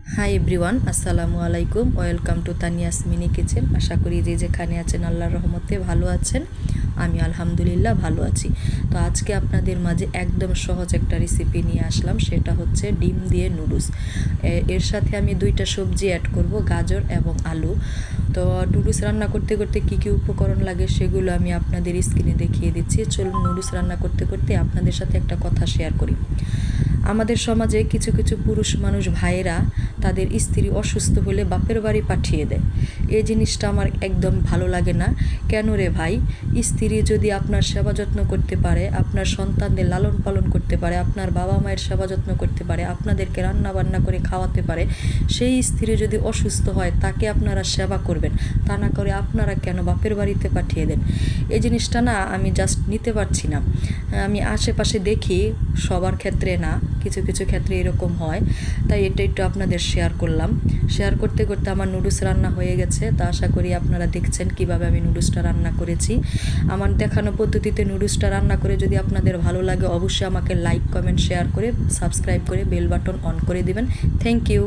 High everyone, আসসালামু আলাইকুম। Welcome to Tania's mini kitchen. আশা করি যে যেখানে আছেন আল্লাহর রহমতে ভালো আছেন। আমি আলহামদুলিল্লাহ ভালো আছি। তো আজকে আপনাদের মাঝে একদম সহজ একটা রেসিপি নিয়ে আসলাম, সেটা হচ্ছে ডিম দিয়ে নুডলস। এর সাথে আমি দুইটা সবজি অ্যাড করব, গাজর এবং আলু। তো নুডলস রান্না করতে করতে কী কী উপকরণ লাগে সেগুলো আমি আপনাদের স্ক্রিনে দেখিয়ে দিচ্ছি। চলুন নুডলস রান্না করতে করতে আপনাদের সাথে একটা কথা শেয়ার করি। আমাদের সমাজে কিছু কিছু পুরুষ মানুষ ভাইয়েরা তাদের স্ত্রী অসুস্থ হলে বাপের বাড়ি পাঠিয়ে দেয়। এই জিনিসটা আমার একদম ভালো লাগে না। কেন রে ভাই? স্ত্রী যদি আপনার সেবা যত্ন করতে পারে, আপনার সন্তানদের লালন পালন করতে পারে, আপনার বাবা মায়ের সেবা যত্ন করতে পারে, আপনাদেরকে রান্না বান্না করে খাওয়াতে পারে, সেই স্ত্রী যদি অসুস্থ হয় তাকে আপনারা সেবা করবেন, তা না করে আপনারা কেন বাপের বাড়িতে পাঠিয়ে দেন? এই জিনিসটা না আমি জাস্ট নিতে পারছি না। আমি আশেপাশে দেখি, সবার ক্ষেত্রে না, কিছু কিছু ক্ষেত্রে এরকম হয়। তাই এটা একটু আপনাদের শেয়ার করলাম। শেয়ার করতে করতে আমার নুডলস রান্না হয়ে গেছে। তা আশা করি আপনারা দেখছেন কিভাবে আমি নুডলসটা রান্না করেছি। আমার দেখানো পদ্ধতিতে নুডলসটা রান্না করে যদি আপনাদের ভালো লাগে, অবশ্যই আমাকে লাইক, কমেন্ট, শেয়ার করে সাবস্ক্রাইব করে বেল বাটন অন করে দিবেন। Thank you.